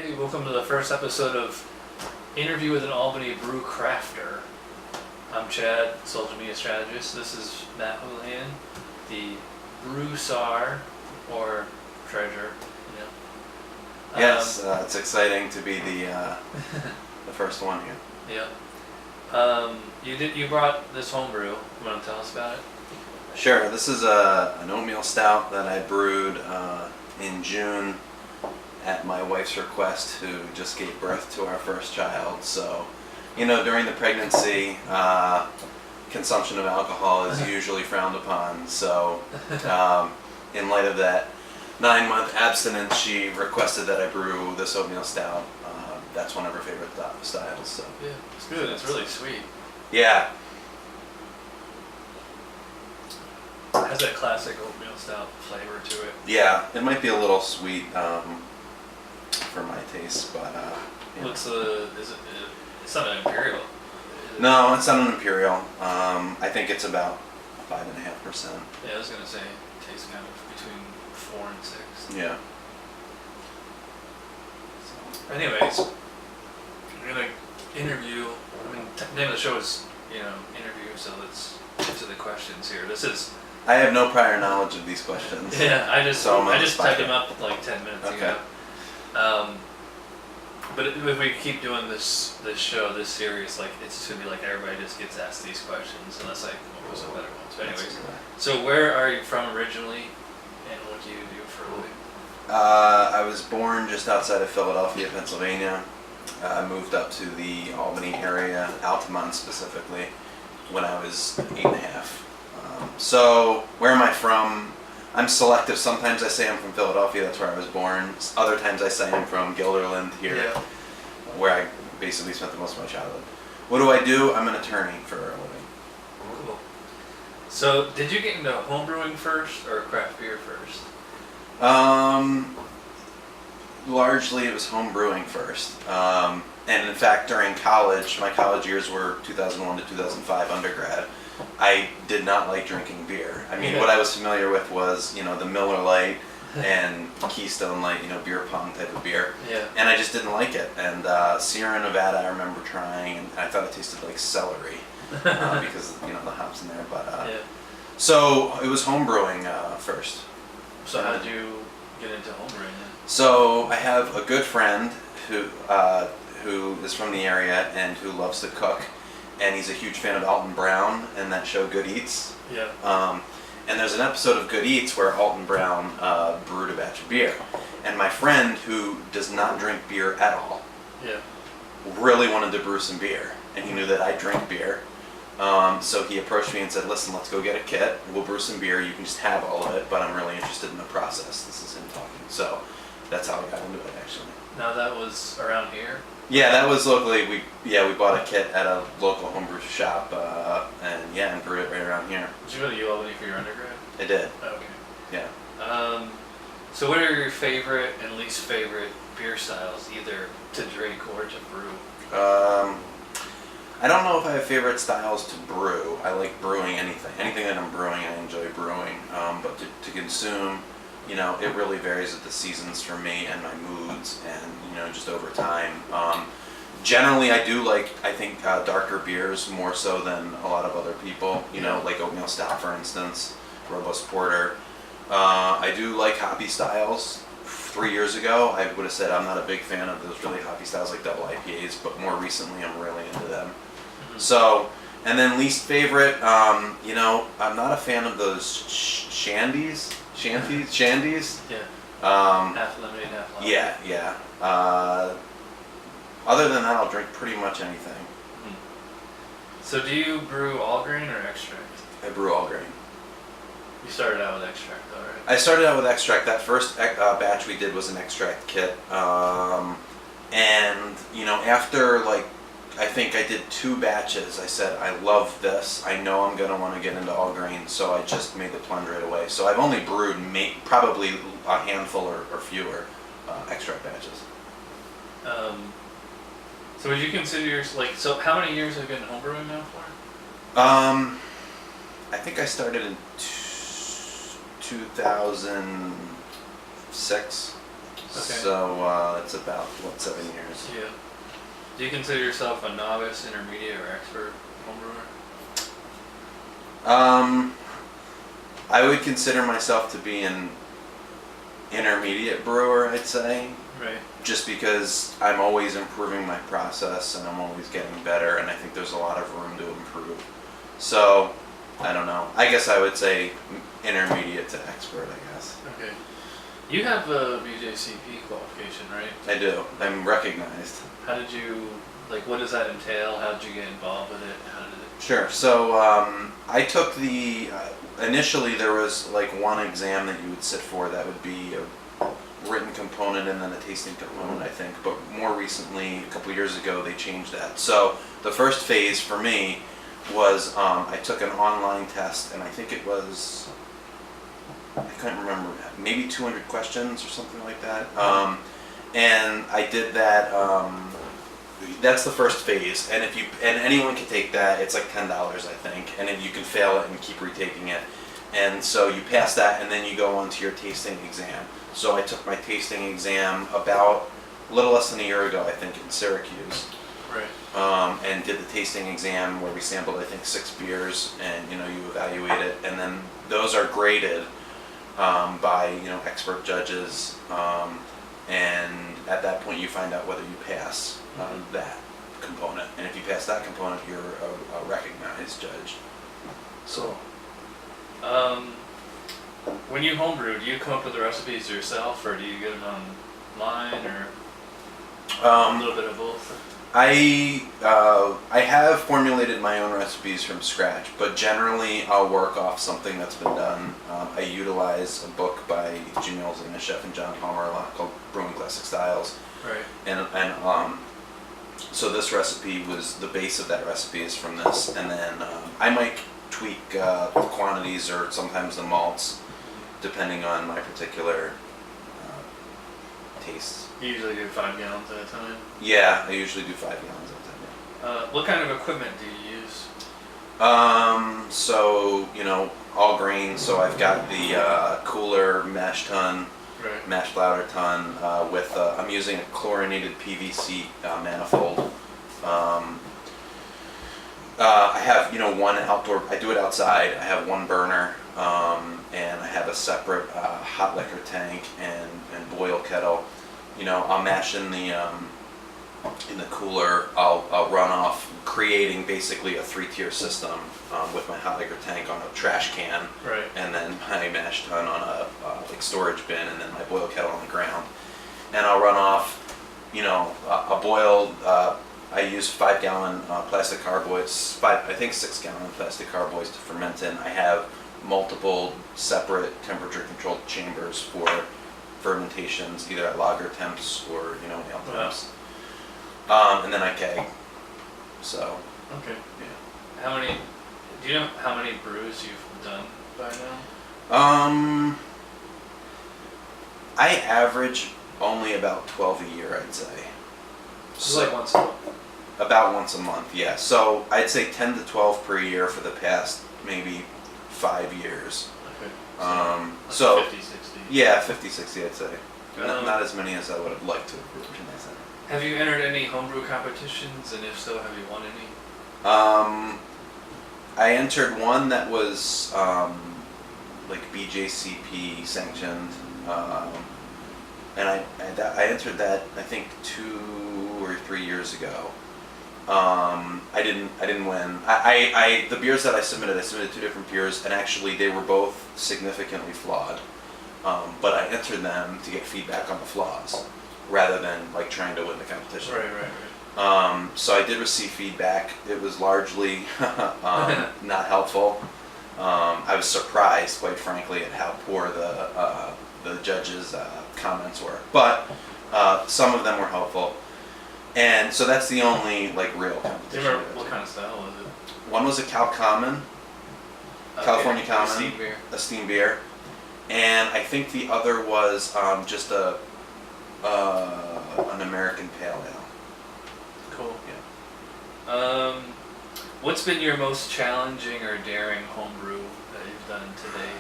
Hey, welcome to the first episode of Interview with an Albany Brew Crafter. I'm Chad, social media strategist. This is Matt Hulihan, the Brewsar, or treasurer. Yes, it's exciting to be the first one here. Yeah. You brought this homebrew. You want to tell us about it? Sure. This is an oatmeal stout that I brewed in June at my wife's request, who just gave birth to our first child. So, during the pregnancy, consumption of alcohol is usually frowned upon. So, in light of that 9-month abstinence, she requested that I brew this oatmeal stout. That's one of her favorite styles. So yeah, it's good. It's really sweet. Yeah. It has that classic oatmeal stout flavor to it. Yeah, it might be a little sweet for my taste, but yeah. What's it's not an imperial. No, it's not an imperial. I think it's about 5.5%. Yeah, I was gonna say it tastes kind of between 4 and 6. Yeah. So, anyways, we're gonna interview. The name of the show is interview. So let's get to the questions here. I have no prior knowledge of these questions. Yeah, I just typed them up like 10 minutes ago. But if we keep doing this show, this series, like it's just gonna be like everybody just gets asked these questions unless I come up with some better ones. But anyways, so where are you from originally, and what do you do for a living? I was born just outside of Philadelphia, Pennsylvania. I moved up to the Albany area, Altamont specifically, when I was 8.5. So where am I from? I'm selective. Sometimes I say I'm from Philadelphia, that's where I was born. Other times I say I'm from Guilderland here, where I basically spent the most of my childhood. What do I do? I'm an attorney for a living. Cool. So did you get into homebrewing first or craft beer first? Largely it was home brewing first. And in fact, during college, my college years were 2001 to 2005 undergrad. I did not like drinking beer. I mean, what I was familiar with was, the Miller Lite and Keystone Light, beer pong type of beer. Yeah. And I just didn't like it. And Sierra Nevada, I remember trying, and I thought it tasted like celery because of, the hops in there. But so it was home brewing first. So how did you get into homebrewing then? So I have a good friend who is from the area and who loves to cook. And he's a huge fan of Alton Brown and that show Good Eats. Yeah. And there's an episode of Good Eats where Alton Brown brewed a batch of beer. And my friend, who does not drink beer at all, really wanted to brew some beer. And he knew that I drink beer. So he approached me and said, listen, let's go get a kit. We'll brew some beer. You can just have all of it, but I'm really interested in the process. This is him talking. So that's how I got into it, actually. Now that was around here? Yeah, that was locally. We bought a kit at a local homebrew shop, and brewed it right around here. Did you go to UAlbany for your undergrad? I did. Okay. Yeah. So what are your favorite and least favorite beer styles, either to drink or to brew? I don't know if I have favorite styles to brew. I like brewing anything. Anything that I'm brewing, I enjoy brewing. But to consume, it really varies with the seasons for me and my moods and, just over time. Generally, I do like, I think, darker beers more so than a lot of other people, like oatmeal stout, for instance, robust porter. I do like hoppy styles. 3 years ago, I would have said I'm not a big fan of those really hoppy styles like double IPAs, but more recently I'm really into them. Mm-hmm. So, and then least favorite, I'm not a fan of those shandies. Yeah. Half lemonade, half lager. Yeah. Other than that, I'll drink pretty much anything. Mm-hmm. So do you brew all grain or extract? I brew all grain. You started out with extract though, right? I started out with extract. That first batch we did was an extract kit. And, after I think I did 2 batches, I said, I love this. I know I'm going to want to get into all grain, so I just made the plunge right away. So I've only brewed probably a handful or fewer extract batches. So would you consider so how many years have you been homebrewing now for? I think I started in 2006. So it's about, 7 years? Yeah. Do you consider yourself a novice, intermediate, or expert homebrewer? I would consider myself to be an intermediate brewer, I'd say. Right. Just because I'm always improving my process and I'm always getting better, and I think there's a lot of room to improve. So, I don't know. I guess I would say intermediate to expert, I guess. Okay. You have a BJCP qualification, right? I do. I'm recognized. How did you, what does that entail? How did you get involved with it? How did it? Sure. So I took initially there was one exam that you would sit for that would be a written component and then a tasting component, I think. But more recently, a couple years ago, they changed that. So the first phase for me was I took an online test, and I think it was, I couldn't remember, maybe 200 questions or something like that. And I did that. That's the first phase, and anyone can take that. It's like $10, I think, and then you can fail it and keep retaking it. And so you pass that, and then you go on to your tasting exam. So I took my tasting exam about a little less than a year ago, I think, in Syracuse. Right. And did the tasting exam where we sampled, I think, 6 beers, and you evaluate it, and then those are graded by expert judges, and at that point you find out whether you pass that component, and if you pass that component, you're a recognized judge. So. When you homebrew, do you come up with the recipes yourself, or do you get them online, or a little bit of both? I have formulated my own recipes from scratch, but generally I'll work off something that's been done. I utilize a book by Jamil Zainasheff and John Palmer a lot called Brewing Classic Styles. Right. And so this recipe was, the base of that recipe is from this, and then I might tweak the quantities or sometimes the malts depending on my particular tastes. You usually do 5 gallons at a time? Yeah, I usually do 5 gallons at a time. What kind of equipment do you use? So, all grain, so I've got the cooler mash tun, Right. mash lauter ton with, I'm using a chlorinated PVC manifold. I have, one outdoor, I do it outside, I have one burner, and I have a separate hot liquor tank and boil kettle. I'll mash in the cooler, I'll run off, creating basically a 3-tier system with my hot liquor tank on a trash can, Right. and then my mash tun on a storage bin, and then my boil kettle on the ground. And I'll run off, a boiled, I use 5-gallon plastic carboys, I think 6-gallon plastic carboys to ferment in. I have multiple separate temperature-controlled chambers for fermentations, either at lager temps or ale temps. And then I keg. So. Okay. Yeah. Do you know how many brews you've done by now? I average only about 12 a year, I'd say. So once a month. About once a month, yeah. So I'd say 10 to 12 per year for the past maybe 5 years. Okay. So 50, 60. Yeah, 50, 60 I'd say. Not as many as I would have liked to have brewed. Have you entered any homebrew competitions, and if so, have you won any? I entered one that was BJCP sanctioned, and I entered that I think 2 or 3 years ago. I didn't win. The beers that I submitted 2 different beers, and actually they were both significantly flawed. But I entered them to get feedback on the flaws, rather than trying to win the competition. Right. So I did receive feedback. It was largely not helpful. I was surprised, quite frankly, at how poor the judges' comments were. But some of them were helpful. And so that's the only real competition. Do you remember what kind of style was it? One was a Cal Common, California Common, a steam beer. A steam beer, and I think the other was just an American Pale Ale. Cool. Yeah. What's been your most challenging or daring homebrew that you've done today?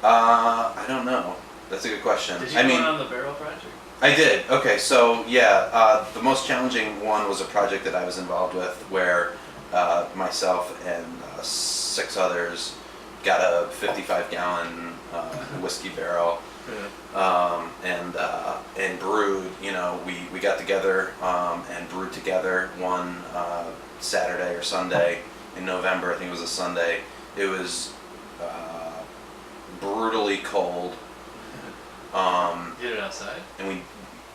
I don't know. That's a good question. Did you go on the barrel project? I did. Okay, so yeah, the most challenging one was a project that I was involved with where myself and 6 others got a 55-gallon whiskey barrel and brewed. You know, we got together and brewed together one Saturday or Sunday in November. I think it was a Sunday. It was brutally cold. Did it outside? And we,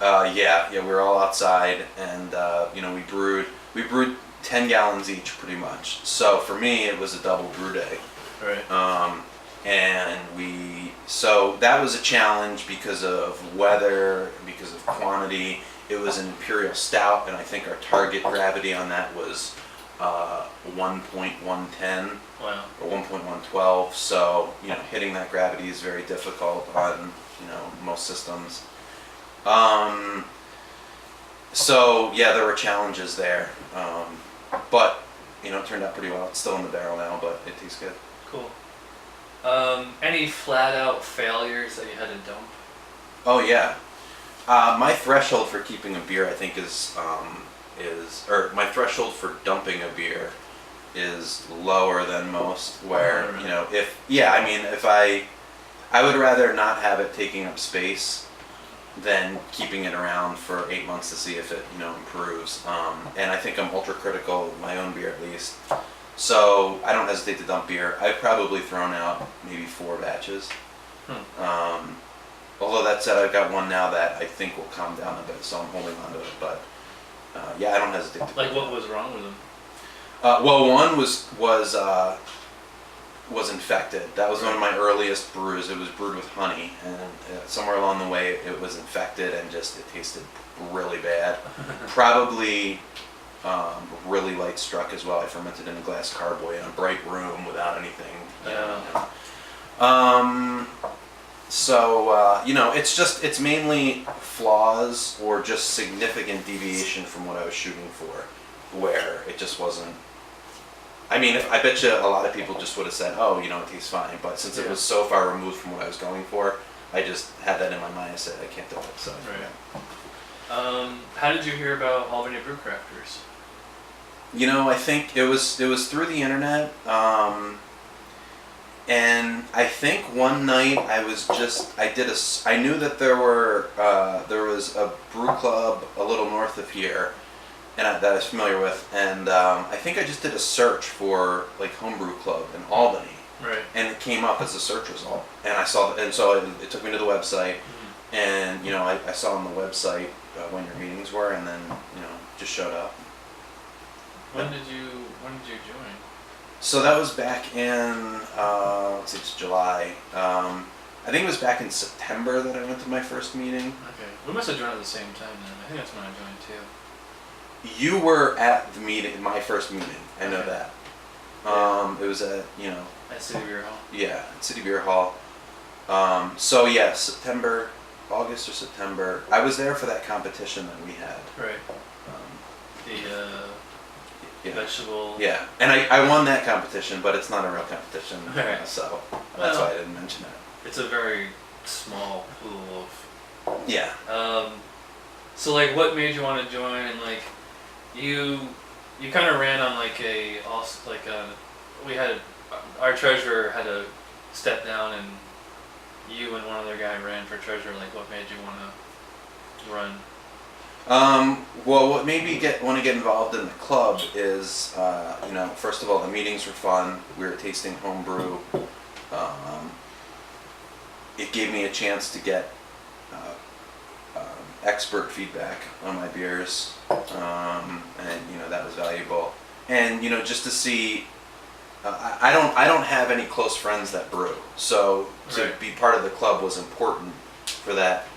we were all outside, and you know, we brewed 10 gallons each, pretty much. So for me, it was a double brew day. Right. So that was a challenge because of weather, because of quantity. It was an imperial stout, and I think our target gravity on that was 1.110. Wow. Or 1.112. So you know, hitting that gravity is very difficult on most systems. So yeah, there were challenges there, but it turned out pretty well. It's still in the barrel now, but it tastes good. Cool. Any flat out failures that you had to dump? Oh yeah, my threshold for keeping a beer, I think, or my threshold for dumping a beer is lower than most. Where if I would rather not have it taking up space than keeping it around for 8 months to see if it improves. And I think I'm ultra critical of my own beer, at least. So I don't hesitate to dump beer. I've probably thrown out maybe 4 batches. Although that said, I've got one now that I think will calm down a bit, so I'm holding on to it. But I don't hesitate to. Like, what was wrong with them? Well, one was infected. That was one of my earliest brews. It was brewed with honey, and somewhere along the way it was infected, and it tasted really bad. Probably really light struck as well. I fermented in a glass carboy in a bright room without anything. It's mainly flaws or just significant deviation from what I was shooting for, where it just wasn't. I mean, I bet you a lot of people just would have said, oh, it tastes fine. But since it was so far removed from what I was going for, I just had that in my mind. I said, I can't do it. So, right. How did you hear about Albany Brew Crafters? I think it was through the internet. And I think one night I knew that there was a brew club a little north of here, and that I was familiar with, and I think I just did a search for like Homebrew Club in Albany, right? And it came up as a search result, and I saw, and so it took me to the website, and I saw on the website when your meetings were, and then just showed up. When did you join? So that was back in it's July. I think it was back in September that I went to my first meeting. Okay, we must have joined at the same time then. I think that's when I joined too. You were at the meeting, my first meeting. I know that. It was at City Beer Hall. Yeah, at City Beer Hall. August or September. I was there for that competition that we had. Right. Vegetable. Yeah, and I won that competition, but it's not a real competition, right. So that's why I didn't mention it. It's a very small pool of. Yeah. So like, what made you want to join? And like, you kind of ran on we had our treasurer had to step down, and you and one other guy ran for treasurer. Like, what made you want to run? Well, what made me want to get involved in the club is, first of all, the meetings were fun. We were tasting homebrew. It gave me a chance to get expert feedback on my beers, and that was valuable. And just to see, I don't have any close friends that brew, so to be part of the club was important for that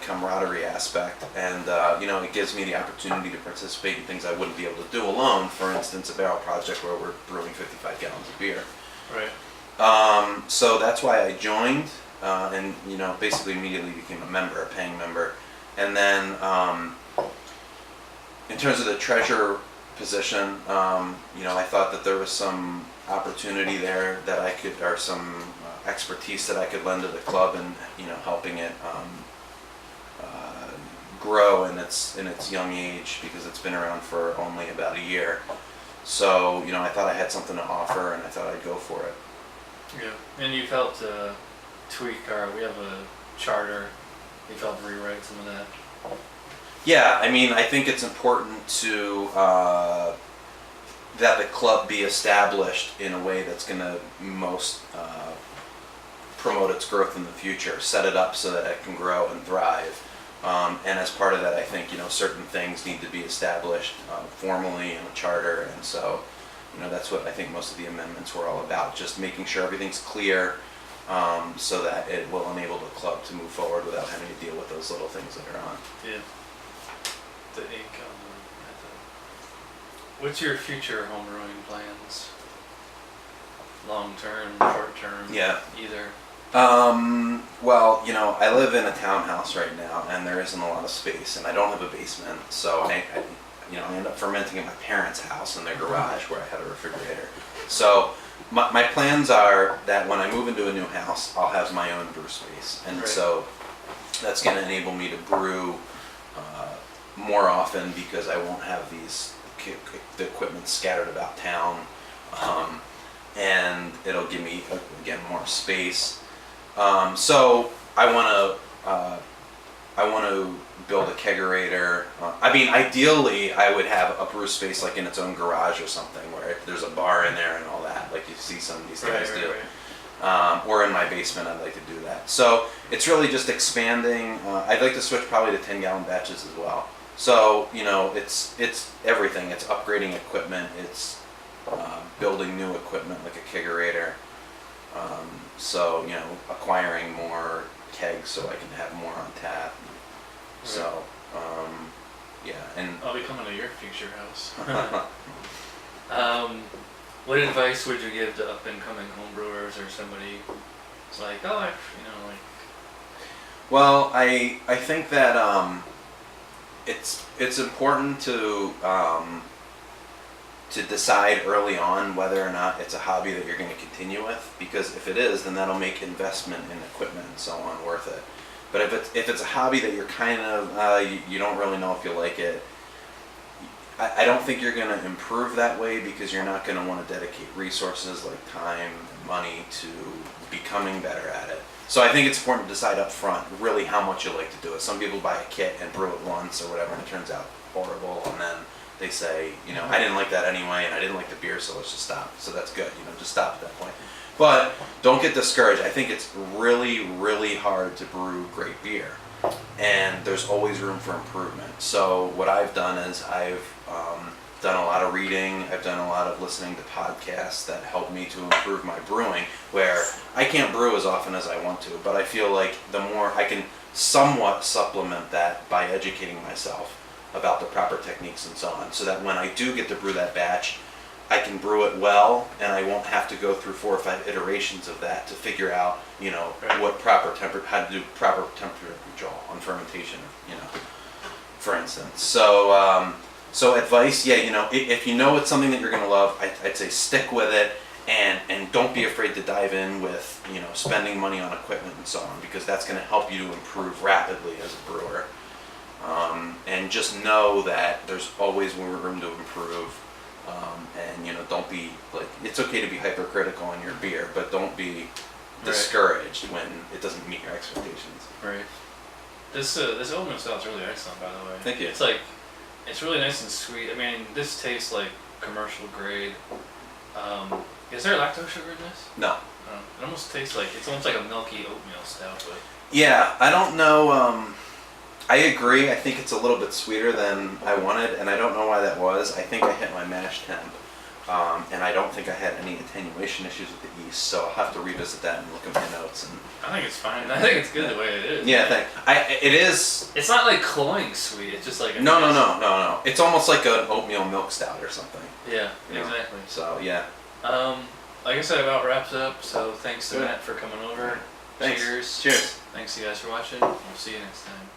camaraderie aspect, and it gives me the opportunity to participate in things I wouldn't be able to do alone. For instance, a barrel project where we're brewing 55 gallons of beer. Right. So that's why I joined, and basically immediately became a paying member. And then in terms of the treasurer position, I thought that there was some opportunity there that I could, or some expertise that I could lend to the club and helping it grow in its young age, because it's been around for only about a year. So I thought I had something to offer, and I thought I'd go for it. Yeah, and you've helped tweak we have a charter. You've helped rewrite some of that. Yeah, I mean, I think it's important to that the club be established in a way that's going to most promote its growth in the future, set it up so that it can grow and thrive. And as part of that, I think certain things need to be established formally in a charter, and so that's what I think most of the amendments were all about, just making sure everything's clear, so that it will enable the club to move forward without having to deal with those little things that are on. Yeah. The ink on the. What's your future homebrewing plans? Long term, short term? Yeah. Either. Well, I live in a townhouse right now, and there isn't a lot of space, and I don't have a basement, so I end up fermenting at my parents' house in their garage where I had a refrigerator. So my plans are that when I move into a new house, I'll have my own brew space, and so that's going to enable me to brew more often, because I won't have the equipment scattered about town, and it'll give me again more space. So I want to build a kegerator. I mean, ideally, I would have a brew space like in its own garage or something, where there's a bar in there and all that, like you see some of these guys do. Or in my basement, I'd like to do that. So it's really just expanding. I'd like to switch probably to 10-gallon batches as well. So it's everything. It's upgrading equipment. It's building new equipment like a kegerator. So acquiring more kegs so I can have more on tap. So yeah, and I'll be coming to your future house. What advice would you give to up and coming homebrewers, or somebody who's like, Well, I think that it's important to decide early on whether or not it's a hobby that you're going to continue with, because if it is, then that'll make investment in equipment and so on worth it. But if it's a hobby that you're kind of you don't really know if you like it, I don't think you're going to improve that way, because you're not going to want to dedicate resources like time and money to becoming better at it. So I think it's important to decide up front really how much you like to do it. Some people buy a kit and brew it once or whatever, and it turns out horrible, and then they say, I didn't like that anyway, and I didn't like the beer, so let's just stop. So that's good, just stop at that point. But don't get discouraged. I think it's really, really hard to brew great beer, and there's always room for improvement. So what I've done is I've done a lot of reading. I've done a lot of listening to podcasts that help me to improve my brewing, where I can't brew as often as I want to, but I feel like the more I can somewhat supplement that by educating myself about the proper techniques and so on, so that when I do get to brew that batch, I can brew it well, and I won't have to go through 4 or 5 iterations of that to figure out, what how to do proper temperature control on fermentation, for instance. So advice, if you know it's something that you're going to love, I'd say stick with it, and don't be afraid to dive in with, spending money on equipment and so on, because that's going to help you to improve rapidly as a brewer. And just know that there's always room to improve, and don't be it's okay to be hypercritical on your beer, but don't be discouraged when it doesn't meet your expectations. Right. This oatmeal stout's really excellent, by the way. Thank you. It's really nice and sweet. I mean, this tastes like commercial grade. Is there lactose sugar in this? No. It almost tastes like, it's almost like a milky oatmeal stout, but. Yeah, I don't know. I agree. I think it's a little bit sweeter than I wanted, and I don't know why that was. I think I hit my mash temp, and I don't think I had any attenuation issues with the yeast, so I'll have to revisit that and look at my notes. And I think it's fine. I think it's good the way it is. Yeah, it is. It's not like cloying sweet. It's just like a No. It's almost like an oatmeal milk stout or something. Yeah, exactly. So yeah. Like I said, about wraps up. So thanks to Matt for coming over. Thanks. Cheers. Cheers. Thanks you guys for watching. We'll see you next time.